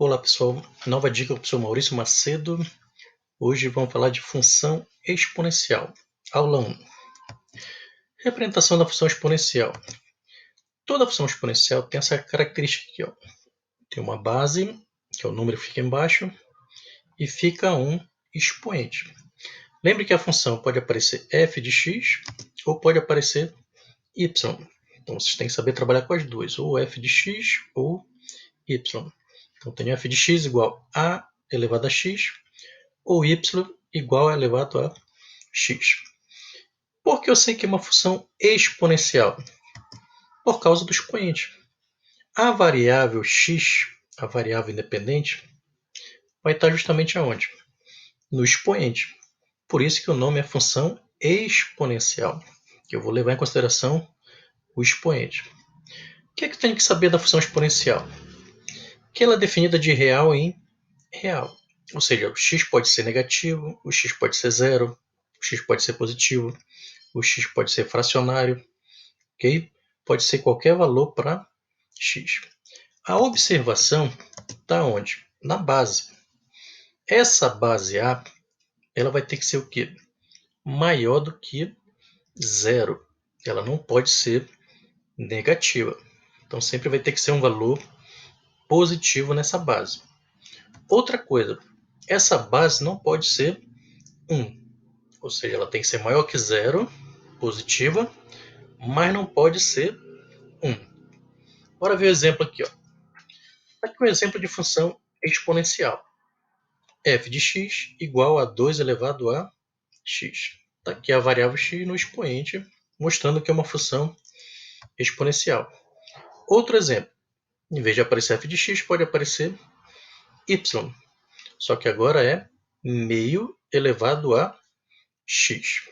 Olá pessoal, nova dica com o professor Maurício Macedo. Hoje vamos falar de função exponencial. Aula 1. Representação da função exponencial. Toda função exponencial tem essa característica aqui. Tem uma base, que é o número que fica embaixo, e fica um expoente. Lembre que a função pode aparecer f de x ou pode aparecer y. Então vocês têm que saber trabalhar com as duas, ou f de x ou y. Então tem f de x igual a elevado a x, ou y igual a elevado a x. Por que eu sei que é uma função exponencial? Por causa do expoente. A variável x, a variável independente, vai estar justamente aonde? No expoente. Por isso que o nome é função exponencial, que eu vou levar em consideração o expoente. O que é que eu tenho que saber da função exponencial? Que ela é definida de real em real. Ou seja, o x pode ser negativo, o x pode ser zero, o x pode ser positivo, o x pode ser fracionário, ok? Pode ser qualquer valor para x. A observação está onde? Na base. Essa base A, ela vai ter que ser o quê? Maior do que zero. Ela não pode ser negativa. Então sempre vai ter que ser um valor positivo nessa base. Outra coisa, essa base não pode ser 1. Ou seja, ela tem que ser maior que zero, positiva, mas não pode ser 1. Bora ver o exemplo aqui. Aqui é um exemplo de função exponencial. f de x igual a 2 elevado a x. Está aqui a variável x no expoente, mostrando que é uma função exponencial. Outro exemplo. Em vez de aparecer f de x, pode aparecer y. Só que agora é meio elevado a x.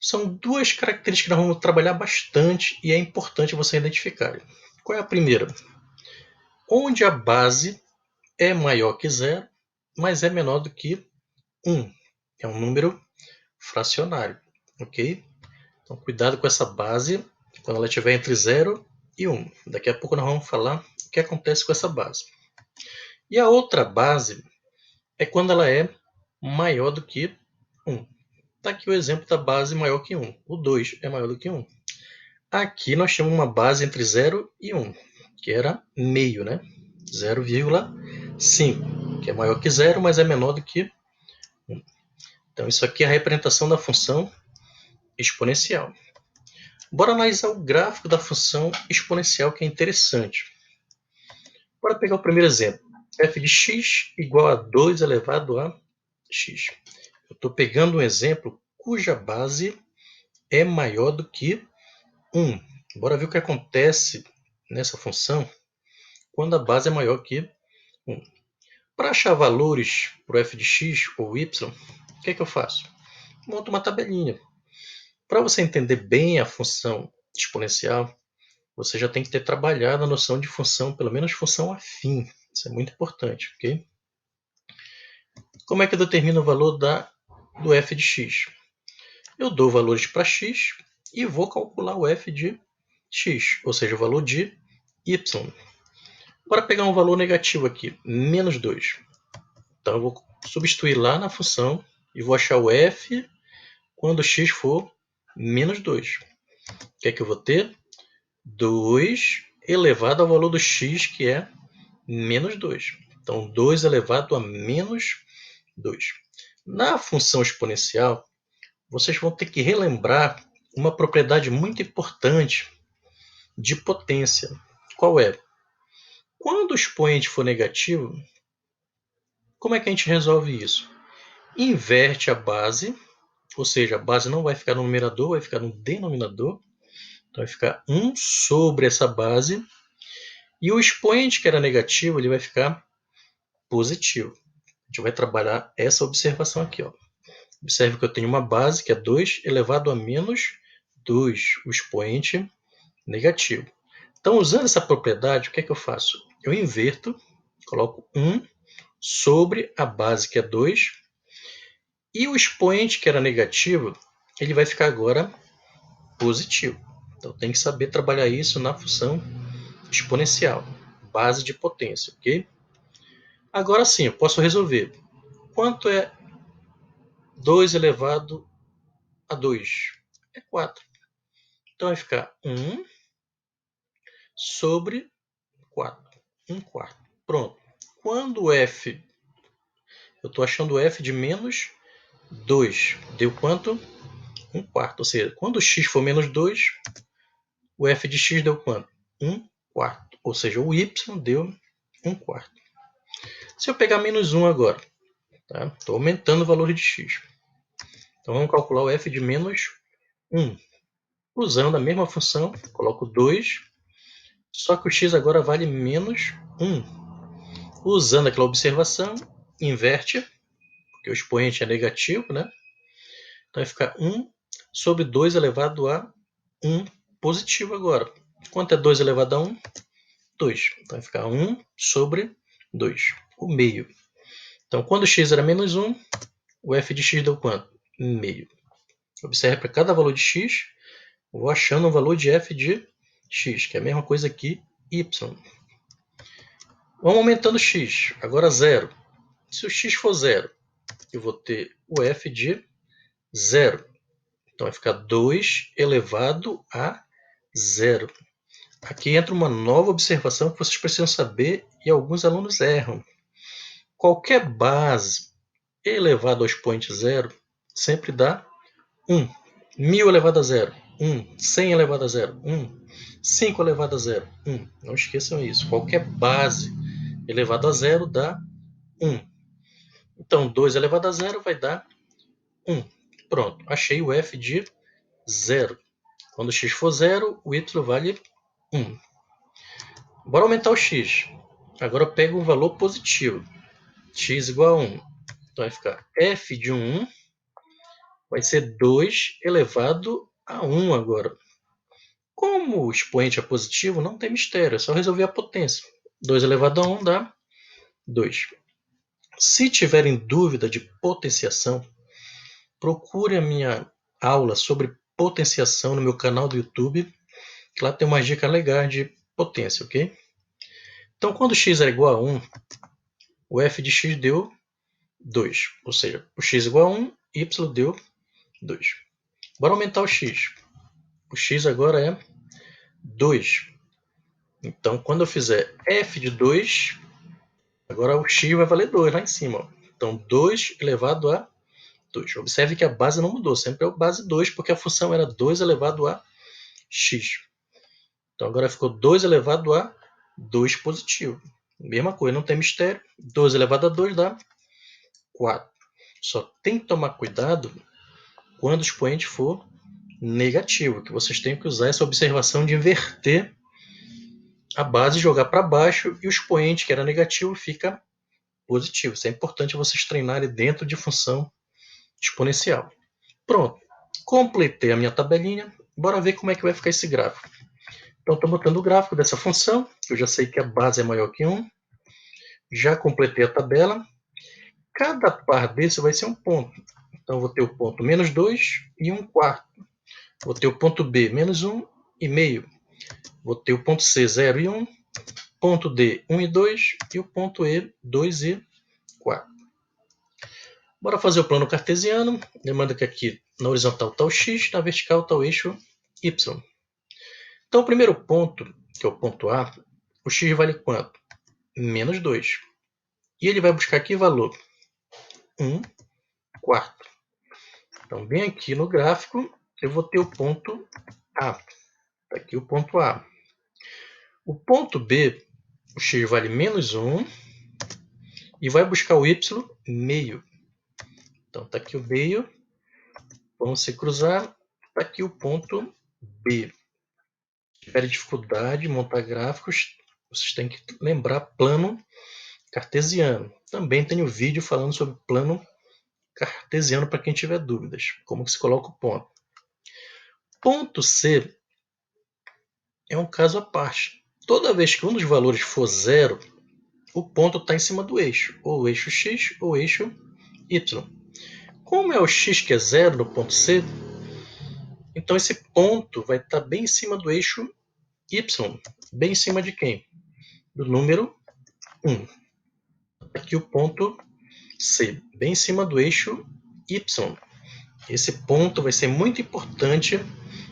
São duas características que nós vamos trabalhar bastante e é importante você identificar. Qual é a primeira? Onde a base é maior que zero, mas é menor do que 1. É um número fracionário, ok? Então, cuidado com essa base quando ela estiver entre 0 e 1. Daqui a pouco nós vamos falar o que acontece com essa base. E a outra base é quando ela é maior do que 1. Está aqui o exemplo da base maior que 1. O 2 é maior do que 1. Aqui nós temos uma base entre 0 e 1, que era meio, né? 0,5, que é maior que 0, mas é menor do que 1. Então, isso aqui é a representação da função exponencial. Bora analisar o gráfico da função exponencial, que é interessante. Bora pegar o primeiro exemplo. f de x igual a 2 elevado a x. Eu estou pegando um exemplo cuja base é maior do que 1. Bora ver o que acontece nessa função quando a base é maior que 1. Para achar valores para o f de x ou y, o que é que eu faço? Monto uma tabelinha. Para você entender bem a função exponencial, você já tem que ter trabalhado a noção de função, pelo menos função afim. Isso é muito importante, ok? Como é que eu determino o valor do f de x? Eu dou valores para x e vou calcular o f de x, ou seja, o valor de y. Para pegar um valor negativo aqui, menos 2. Então eu vou substituir lá na função e vou achar o f quando x for menos 2. O que é que eu vou ter? 2 elevado ao valor do x, que é menos 2. Então, 2 elevado a menos 2. Na função exponencial, vocês vão ter que relembrar uma propriedade muito importante de potência. Qual é? Quando o expoente for negativo, como é que a gente resolve isso? Inverte a base, ou seja, a base não vai ficar no numerador, vai ficar no denominador. Então vai ficar 1 sobre essa base. E o expoente que era negativo, ele vai ficar positivo. A gente vai trabalhar essa observação aqui. Observe que eu tenho uma base que é 2 elevado a menos 2, o expoente negativo. Então, usando essa propriedade, o que é que eu faço? Eu inverto, coloco 1 sobre a base que é 2, e o expoente que era negativo, ele vai ficar agora positivo. Então, tem que saber trabalhar isso na função exponencial, base de potência, ok? Agora sim, eu posso resolver. Quanto é 2 elevado a 2? É 4. Então vai ficar 1 sobre 4. 1 quarto. Pronto. Quando o f... Eu estou achando o f de menos 2. Deu quanto? 1 quarto. Ou seja, quando o x for menos 2, o f de x deu quanto? 1 quarto. Ou seja, o y deu 1 quarto. Se eu pegar menos 1 agora, tá? Estou aumentando o valor de x. Então vamos calcular o f de menos 1. Usando a mesma função, coloco 2, só que o x agora vale menos 1. Usando aquela observação, inverte, porque o expoente é negativo, né? Então vai ficar 1 sobre 2 elevado a 1 positivo agora. Quanto é 2 elevado a 1? 2. Então vai ficar 1 sobre 2, o meio. Então quando o x era menos 1, o f de x deu quanto? Meio. Observe para cada valor de x, eu vou achando um valor de f de x, que é a mesma coisa que y. Vamos aumentando x, agora 0. Se o x for 0, eu vou ter o f de 0. Então vai ficar 2 elevado a 0. Aqui entra uma nova observação que vocês precisam saber e alguns alunos erram. Qualquer base elevado ao expoente 0 sempre dá 1. 1000 elevado a 0, 1. 100 elevado a 0, 1. 5 elevado a 0, 1. Não esqueçam isso. Qualquer base elevado a 0 dá 1. Então, 2 elevado a 0 vai dar 1. Pronto, achei o f de 0. Quando x for 0, o y vale 1. Bora aumentar o x. Agora eu pego um valor positivo. X igual a 1. Então vai ficar f de 1 vai ser 2 elevado a 1 agora. Como o expoente é positivo, não tem mistério, é só resolver a potência. 2 elevado a 1 dá 2. Se tiverem dúvida de potenciação, procure a minha aula sobre potenciação no meu canal do YouTube, que lá tem umas dicas legais de potência, ok? Então, quando x é igual a 1, o f de x deu 2. Ou seja, o x igual a 1, y deu 2. Bora aumentar o x. O x agora é 2. Então, quando eu fizer f de 2, agora o x vai valer 2 lá em cima. Então, 2 elevado a 2. Observe que a base não mudou, sempre é o base 2, porque a função era 2 elevado a x. Então, agora ficou 2 elevado a 2 positivo. Mesma coisa, não tem mistério. 2 elevado a 2 dá 4. Só tem que tomar cuidado quando o expoente for negativo, que vocês têm que usar essa observação de inverter a base, jogar para baixo, e o expoente, que era negativo, fica positivo. Isso é importante vocês treinarem dentro de função exponencial. Pronto, completei a minha tabelinha. Bora ver como é que vai ficar esse gráfico. Então, estou botando o gráfico dessa função, que eu já sei que a base é maior que 1. Já completei a tabela. Cada par desse vai ser um ponto. Então, vou ter o ponto menos 2 e 1 quarto. Vou ter o ponto B, menos 1 e meio. Vou ter o ponto C, 0 e 1. Ponto D, 1 e 2. E o ponto E, 2 e 4. Bora fazer o plano cartesiano. Lembrando que aqui na horizontal está o x, na vertical está o eixo y. Então, o primeiro ponto, que é o ponto A, o x vale quanto? Menos 2. E ele vai buscar aqui valor? 1 quarto. Então, bem aqui no gráfico, eu vou ter o ponto A. Está aqui o ponto A. O ponto B, o x vale menos 1 e vai buscar o y meio. Então, está aqui o meio. Vamos se cruzar. Está aqui o ponto B. Se tiver dificuldade de montar gráficos, vocês têm que lembrar plano cartesiano. Também tenho vídeo falando sobre plano cartesiano para quem tiver dúvidas. Como que se coloca o ponto. Ponto C é um caso à parte. Toda vez que um dos valores for zero, o ponto está em cima do eixo. Ou o eixo x ou o eixo y. Como é o x que é zero no ponto C, então esse ponto vai estar bem em cima do eixo y. Bem em cima de quem? Do número 1. aqui o ponto C, bem em cima do eixo Y. Esse ponto vai ser muito importante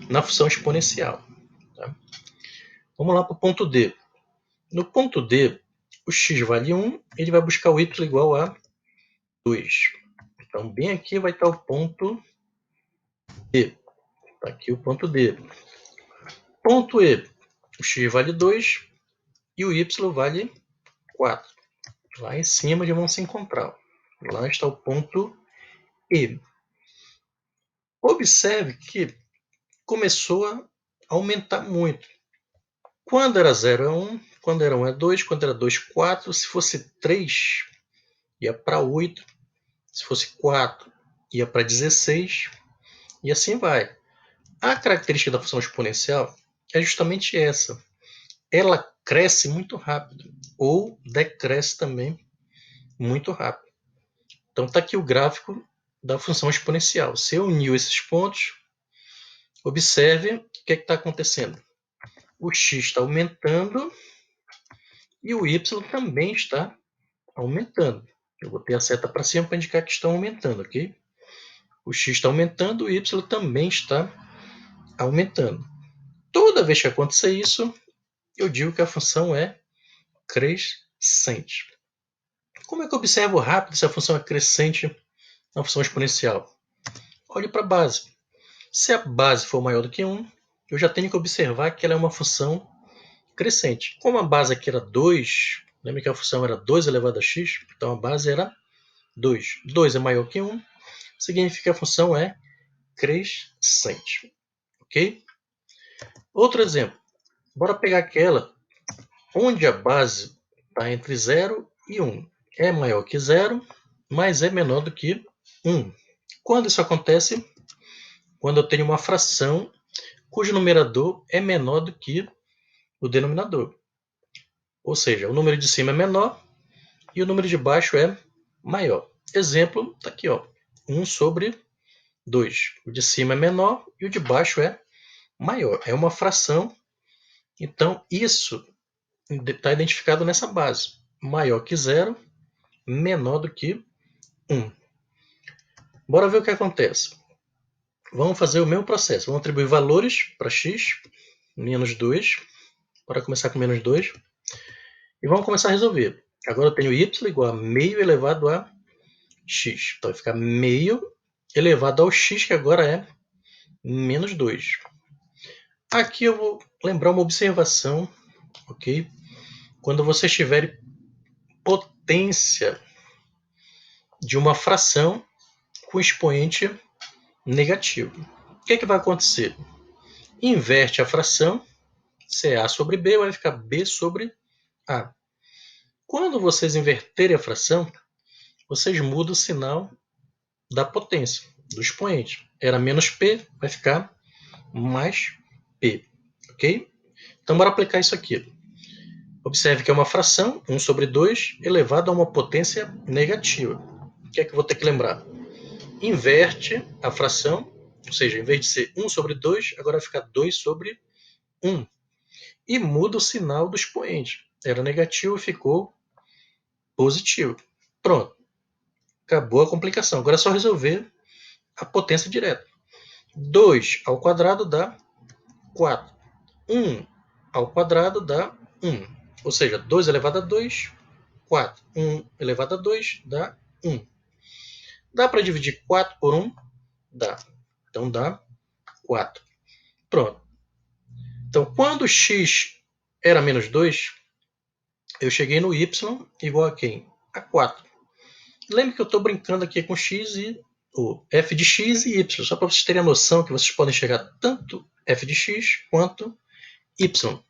na função exponencial. Tá? Vamos lá para o ponto D. No ponto D, o x vale 1, ele vai buscar o y igual a 2. Então, bem aqui vai estar o ponto D. Está aqui o ponto D. Ponto E, o x vale 2 e o y vale 4. Lá em cima eles vão se encontrar. Lá está o ponto E. Observe que começou a aumentar muito. Quando era 0 é 1, quando era 1 é 2, quando era 2, 4. Se fosse 3, ia para 8. Se fosse 4, ia para 16. E assim vai. A característica da função exponencial é justamente essa. Ela cresce muito rápido ou decresce também muito rápido. Então está aqui o gráfico da função exponencial. Se eu unir esses pontos, observe o que está acontecendo. O x está aumentando e o y também está aumentando. Eu botei a seta para cima para indicar que estão aumentando, ok? O x está aumentando, o y também está aumentando. Toda vez que acontecer isso, eu digo que a função é crescente. Como é que eu observo rápido se a função é crescente na função exponencial? Olhe para a base. Se a base for maior do que 1, eu já tenho que observar que ela é uma função crescente. Como a base aqui era 2, lembra que a função era 2 elevado a x? Então a base era 2. 2 é maior que 1, significa que a função é crescente. Ok? Outro exemplo. Bora pegar aquela onde a base está entre 0 e 1. É maior que 0, mas é menor do que 1. Quando isso acontece? Quando eu tenho uma fração cujo numerador é menor do que o denominador. Ou seja, o número de cima é menor e o número de baixo é maior. Exemplo, está aqui, ó, 1 sobre 2. O de cima é menor e o de baixo é maior. É uma fração, então isso está identificado nessa base. Maior que 0, menor do que 1. Bora ver o que acontece. Vamos fazer o mesmo processo. Vamos atribuir valores para x, menos 2. Bora começar com menos 2. E vamos começar a resolver. Agora eu tenho y igual a meio elevado a x. Então vai ficar meio elevado ao x, que agora é menos 2. Aqui eu vou lembrar uma observação, ok? Quando vocês tiverem potência de uma fração com expoente negativo. O que vai acontecer? Inverte a fração, se é a sobre b, vai ficar b sobre a. Quando vocês inverterem a fração, vocês mudam o sinal da potência, do expoente. Era menos p, vai ficar mais p. Ok? Então, bora aplicar isso aqui. Observe que é uma fração, 1 sobre 2, elevado a uma potência negativa. O que é que eu vou ter que lembrar? Inverte a fração, ou seja, em vez de ser 1 sobre 2, agora vai ficar 2 sobre 1. E muda o sinal do expoente. Era negativo e ficou positivo. Pronto. Acabou a complicação. Agora é só resolver a potência direta. 2 ao quadrado dá 4. 1 ao quadrado dá 1. Ou seja, 2 elevado a 2, 4. 1 elevado a 2 dá 1. Dá para dividir 4 por 1? Dá. Então dá 4. Pronto. Então, quando x era menos 2, eu cheguei no y igual a quem? A 4. Lembre que eu estou brincando aqui com x e o f de x e y, só para vocês terem a noção que vocês podem chegar tanto f de x quanto y.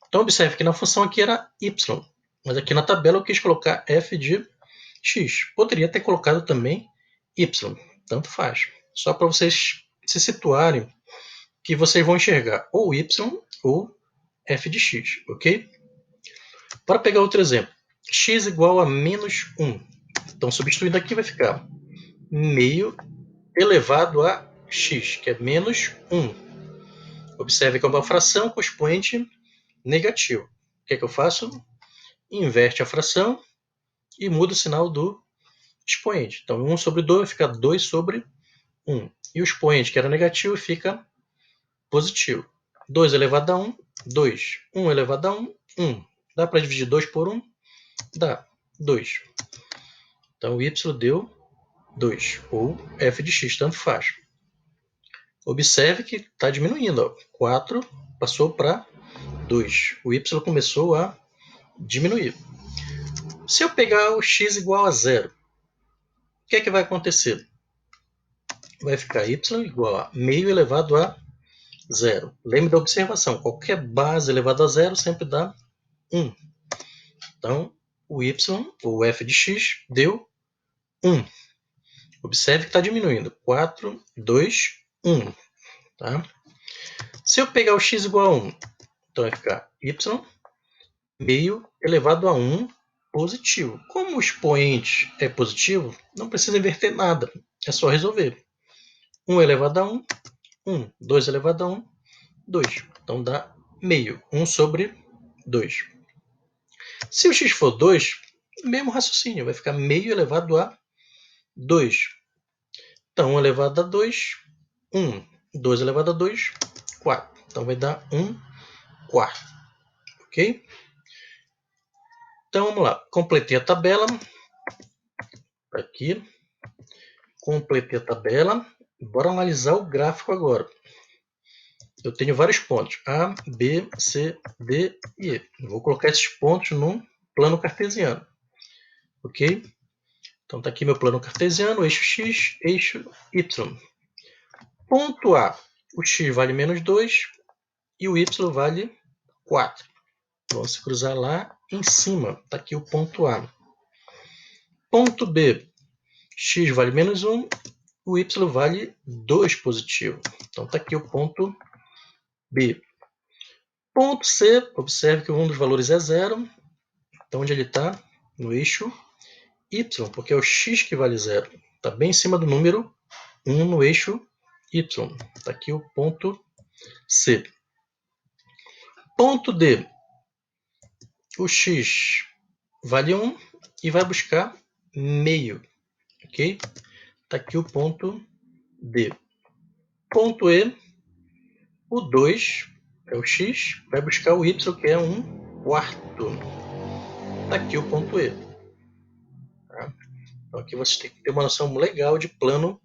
Então, observe que na função aqui era y, mas aqui na tabela eu quis colocar f de x. Poderia ter colocado também y, tanto faz. Só para vocês se situarem que vocês vão enxergar ou y ou f de x, ok? Para pegar outro exemplo, x igual a menos 1. Então, substituindo aqui vai ficar meio elevado a x, que é menos 1. Observe que é uma fração com expoente negativo. O que é que eu faço? Inverte a fração e muda o sinal do expoente. Então, 1 sobre 2 vai ficar 2 sobre 1. E o expoente, que era negativo, fica positivo. 2 elevado a 1, 2. 1 elevado a 1, 1. Dá para dividir 2 por 1? Dá, 2. Então, y deu 2, ou f de x, tanto faz. Observe que está diminuindo. Ó. 4 passou para 2. O y começou a diminuir. Se eu pegar o x igual a 0, o que é que vai acontecer? Vai ficar y igual a meio elevado a 0. Lembre da observação, qualquer base elevada a 0 sempre dá 1. Então, o y, ou f de x, deu 1. Observe que está diminuindo. 4, 2, 1. Tá? Se eu pegar o x igual a 1, então vai ficar y meio elevado a 1 positivo. Como o expoente é positivo, não precisa inverter nada. É só resolver. 1 elevado a 1, 1. 2 elevado a 1, 2. Então dá meio. 1 sobre 2. Se o x for 2, mesmo raciocínio. Vai ficar meio elevado a 2. Então 1 elevado a 2, 1. 2 elevado a 2, 4. Então vai dar 1 quarto. Ok? Então vamos lá. Completei a tabela. Aqui. Completei a tabela. Bora analisar o gráfico agora. Eu tenho vários pontos. A, B, C, D e E. Vou colocar esses pontos no plano cartesiano. Ok? Então está aqui meu plano cartesiano, eixo X, eixo Y. Ponto A. O X vale menos 2 e o Y vale 4. Vamos se cruzar lá em cima. Está aqui o ponto A. Ponto B. X vale menos 1, o Y vale 2 positivo. Então está aqui o ponto B. Ponto C, observe que um dos valores é 0. Então onde ele está? No eixo Y, porque é o X que vale 0. Está bem em cima do número 1 no eixo Y. Está aqui o ponto C. Ponto D. O X vale 1 e vai buscar meio. Ok? Está aqui o ponto D. Ponto E. O 2 é o X, vai buscar o Y, que é 1 quarto. Está aqui o ponto E. Tá? Então aqui você tem que ter uma noção legal de plano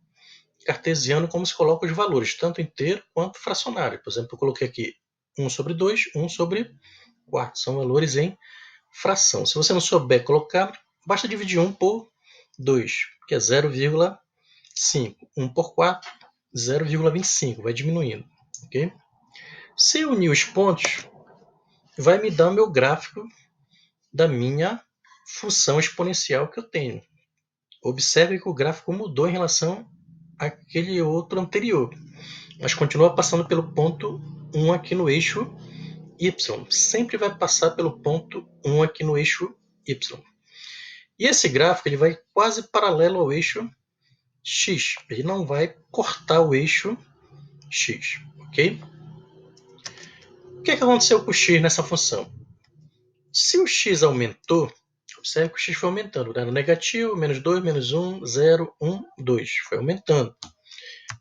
cartesiano, como se coloca os valores, tanto inteiro quanto fracionário. Por exemplo, eu coloquei aqui 1 sobre 2, 1 sobre 4. São valores em fração. Se você não souber colocar, basta dividir 1 por 2, que é 0,5. 1 por 4, 0,25. Vai diminuindo. Okay? Se eu unir os pontos, vai me dar o meu gráfico da minha função exponencial que eu tenho. Observe que o gráfico mudou em relação àquele outro anterior, mas continua passando pelo ponto 1 aqui no eixo Y. Sempre vai passar pelo ponto 1 aqui no eixo Y. E esse gráfico ele vai quase paralelo ao eixo X. Ele não vai cortar o eixo X. Ok? O que aconteceu com o X nessa função? Se o X aumentou, observe que o X foi aumentando. Era negativo, menos 2, menos 1, 0, 1, 2. Foi aumentando.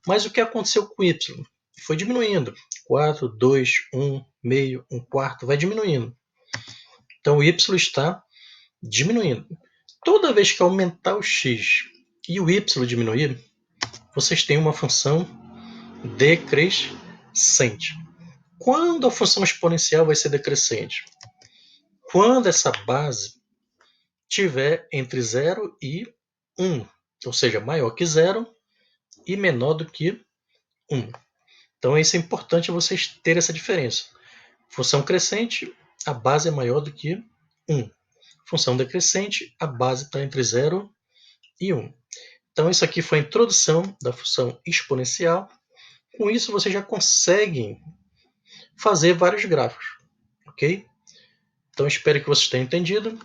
Mas o que aconteceu com o Y? Foi diminuindo. 4, 2, 1, meio, 1 quarto. Vai diminuindo. Então o Y está diminuindo. Toda vez que aumentar o X e o Y diminuir, vocês têm uma função decrescente. Quando a função exponencial vai ser decrescente? Quando essa base tiver entre 0 e 1, ou seja, maior que 0 e menor do que 1. Então, isso é importante vocês terem essa diferença. Função crescente, a base é maior do que 1. Função decrescente, a base está entre 0 e 1. Então, isso aqui foi a introdução da função exponencial. Com isso, vocês já conseguem fazer vários gráficos. Ok? Então, espero que vocês tenham entendido.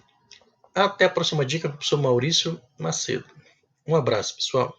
Até a próxima dica com o professor Maurício Macedo. Um abraço, pessoal.